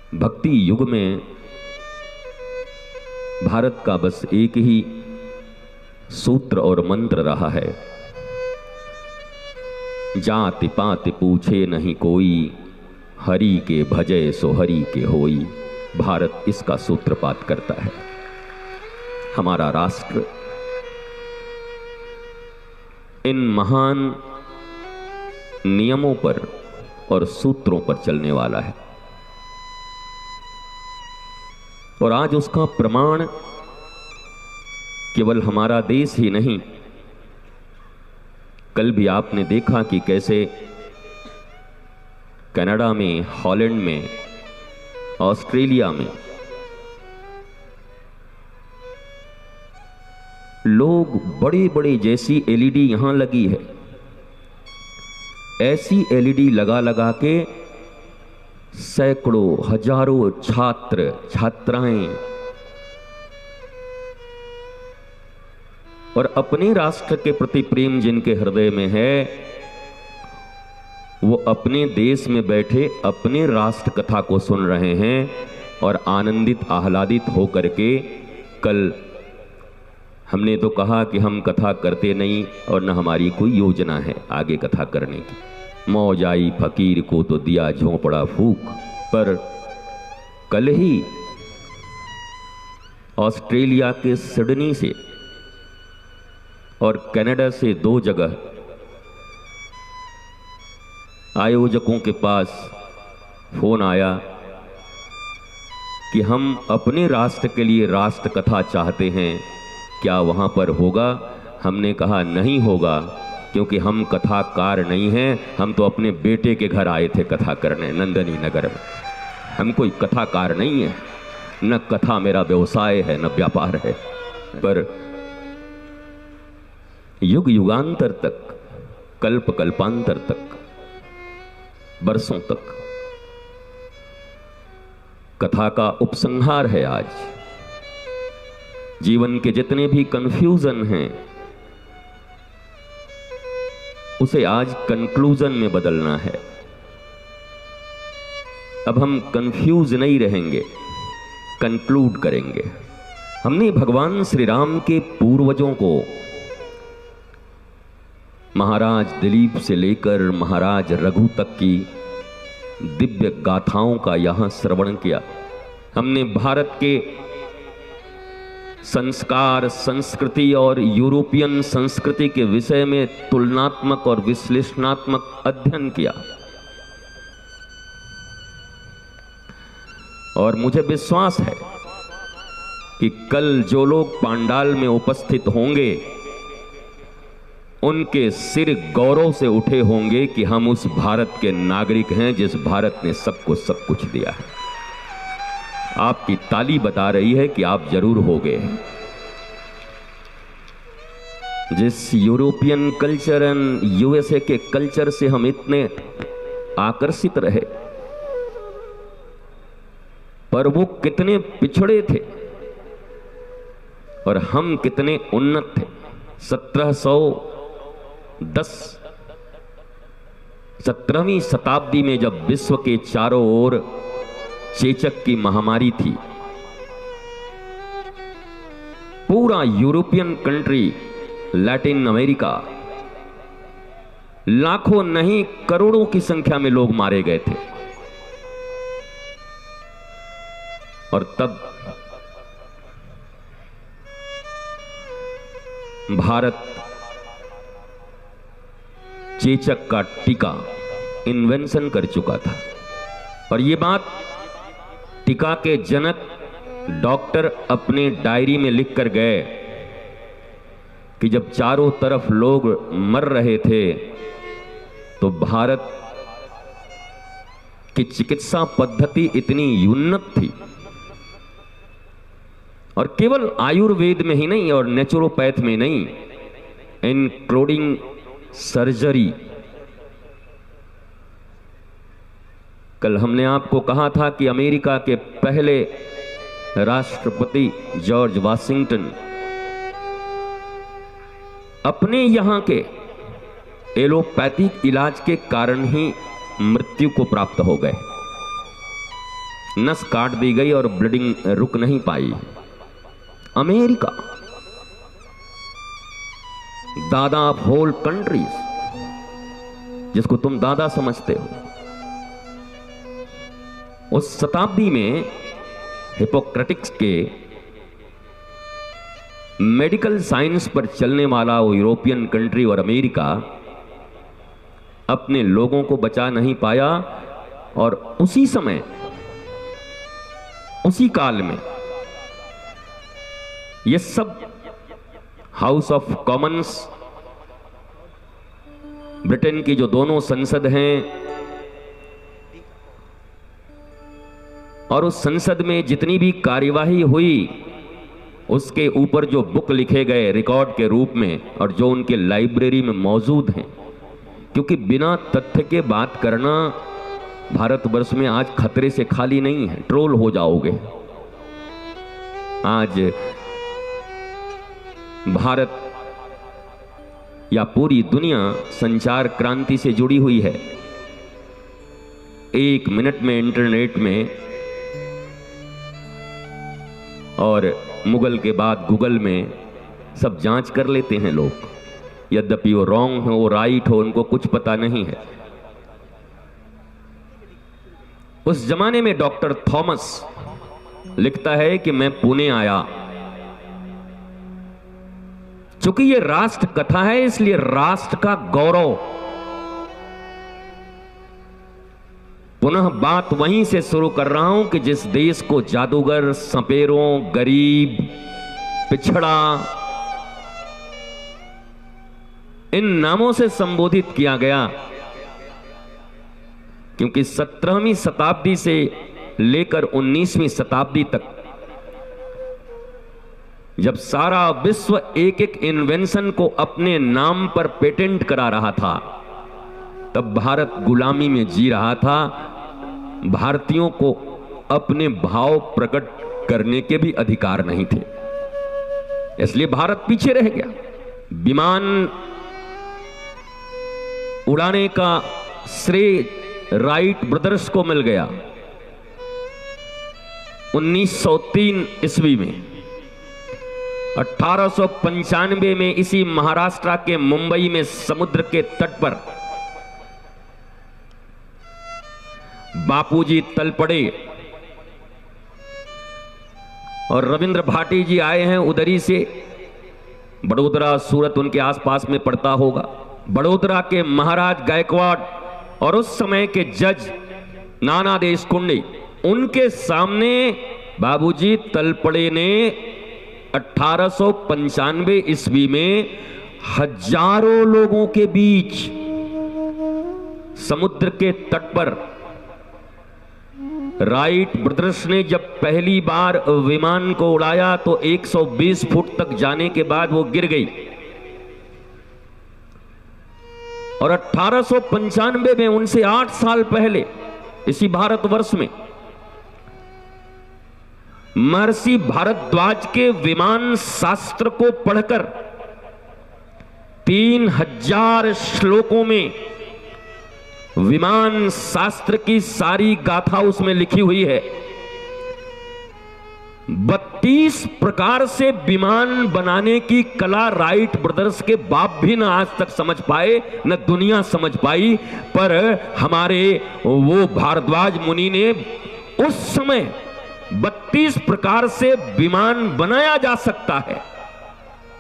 भक्ति युग में भारत का बस एक ही सूत्र और मंत्र रहा है, जाति पाति पूछे नहीं कोई, हरि के भजय सो हरि के होई। भारत इसका सूत्रपात करता है। हमारा राष्ट्र इन महान नियमों पर और सूत्रों पर चलने वाला है, और आज उसका प्रमाण केवल हमारा देश ही नहीं, कल भी आपने देखा कि कैसे कनाडा में, हॉलैंड में, ऑस्ट्रेलिया में लोग बड़े बड़े जैसी एलईडी यहां लगी है, ऐसी एलईडी लगा लगा के सैकड़ों हजारों छात्र छात्राएं और अपने राष्ट्र के प्रति प्रेम जिनके हृदय में है, वो अपने देश में बैठे अपने राष्ट्र कथा को सुन रहे हैं और आनंदित आह्लादित होकर के। कल हमने तो कहा कि हम कथा करते नहीं और न हमारी कोई योजना है आगे कथा करने की। मौज आई फकीर को तो दिया झोंपड़ा फूक। पर कल ही ऑस्ट्रेलिया के सिडनी से और कनाडा से 2 जगह आयोजकों के पास फोन आया कि हम अपने राष्ट्र के लिए राष्ट्र कथा चाहते हैं, क्या वहां पर होगा? हमने कहा नहीं होगा, क्योंकि हम कथाकार नहीं हैं, हम तो अपने बेटे के घर आए थे कथा करने नंदनी नगर में। हम कोई कथाकार नहीं है, न कथा मेरा व्यवसाय है न व्यापार है। पर युग युगांतर तक, कल्प कल्पांतर तक, बरसों तक कथा का उपसंहार है। आज जीवन के जितने भी कंफ्यूजन हैं उसे आज कंक्लूजन में बदलना है। अब हम कंफ्यूज नहीं रहेंगे, कंक्लूड करेंगे। हमने भगवान श्री राम के पूर्वजों को महाराज दिलीप से लेकर महाराज रघु तक की दिव्य गाथाओं का यहां श्रवण किया। हमने भारत के संस्कार, संस्कृति और यूरोपियन संस्कृति के विषय में तुलनात्मक और विश्लेषणात्मक अध्ययन किया, और मुझे विश्वास है कि कल जो लोग पांडाल में उपस्थित होंगे उनके सिर गौरव से उठे होंगे कि हम उस भारत के नागरिक हैं जिस भारत ने सबको सब कुछ दिया है। आपकी ताली बता रही है कि आप जरूर होंगे। जिस यूरोपियन कल्चर एंड यूएसए के कल्चर से हम इतने आकर्षित रहे, पर वो कितने पिछड़े थे और हम कितने उन्नत थे। 17वीं शताब्दी में जब विश्व के चारों ओर चेचक की महामारी थी, पूरा यूरोपियन कंट्री, लैटिन अमेरिका, लाखों नहीं करोड़ों की संख्या में लोग मारे गए थे। और तब भारत चेचक का टीका इन्वेंशन कर चुका था। और ये बात टीका के जनक डॉक्टर अपने डायरी में लिख कर गए कि जब चारों तरफ लोग मर रहे थे तो भारत की चिकित्सा पद्धति इतनी उन्नत थी, और केवल आयुर्वेद में ही नहीं और नेचुरोपैथ में नहीं, इंक्लूडिंग सर्जरी। कल हमने आपको कहा था कि अमेरिका के पहले राष्ट्रपति जॉर्ज वाशिंगटन अपने यहां के एलोपैथिक इलाज के कारण ही मृत्यु को प्राप्त हो गए। नस काट दी गई और ब्लीडिंग रुक नहीं पाई। अमेरिका, दादा ऑफ होल कंट्रीज, जिसको तुम दादा समझते हो, उस शताब्दी में हिपोक्रेटिक्स के मेडिकल साइंस पर चलने वाला वो यूरोपियन कंट्री और अमेरिका अपने लोगों को बचा नहीं पाया। और उसी समय, उसी काल में ये सब हाउस ऑफ कॉमन्स, ब्रिटेन की जो दोनों संसद हैं, और उस संसद में जितनी भी कार्यवाही हुई उसके ऊपर जो बुक लिखे गए रिकॉर्ड के रूप में और जो उनके लाइब्रेरी में मौजूद हैं, क्योंकि बिना तथ्य के बात करना भारतवर्ष में आज खतरे से खाली नहीं है, ट्रोल हो जाओगे। आज भारत या पूरी दुनिया संचार क्रांति से जुड़ी हुई है। एक मिनट में इंटरनेट में और मुगल के बाद गूगल में सब जांच कर लेते हैं लोग, यद्यपि वो रॉन्ग हो वो राइट हो उनको कुछ पता नहीं है। उस जमाने में डॉक्टर थॉमस लिखता है कि मैं पुणे आया, चूंकि ये राष्ट्र कथा है इसलिए राष्ट्र का गौरव। पुनः बात वहीं से शुरू कर रहा हूं कि जिस देश को जादूगर, सपेरों, गरीब, पिछड़ा इन नामों से संबोधित किया गया, क्योंकि 17वीं शताब्दी से लेकर 19वीं शताब्दी तक जब सारा विश्व एक एक इन्वेंशन को अपने नाम पर पेटेंट करा रहा था, तब भारत गुलामी में जी रहा था। भारतीयों को अपने भाव प्रकट करने के भी अधिकार नहीं थे, इसलिए भारत पीछे रह गया। विमान उड़ाने का श्रेय राइट ब्रदर्स को मिल गया 1903 ईस्वी में। 1895 में इसी महाराष्ट्र के मुंबई में समुद्र के तट पर बापूजी तल पड़े और रविंद्र भाटी जी आए हैं उधरी से, बड़ोदरा सूरत उनके आसपास में पड़ता होगा। बड़ोदरा के महाराज गायकवाड़ और उस समय के जज नाना देशकुंडी, उनके सामने बाबूजी तलपड़े ने 1895 ईस्वी में हजारों लोगों के बीच समुद्र के तट पर राइट ब्रदर्स ने जब पहली बार विमान को उड़ाया तो 120 फुट तक जाने के बाद वो गिर गई। और 1895 में, उनसे 8 साल पहले, इसी भारतवर्ष में महर्षि भारद्वाज के विमान शास्त्र को पढ़कर 3000 श्लोकों में विमान शास्त्र की सारी गाथा उसमें लिखी हुई है। 32 प्रकार से विमान बनाने की कला राइट ब्रदर्स के बाप भी न आज तक समझ पाए, न दुनिया समझ पाई, पर हमारे वो भारद्वाज मुनि ने उस समय 32 प्रकार से विमान बनाया जा सकता है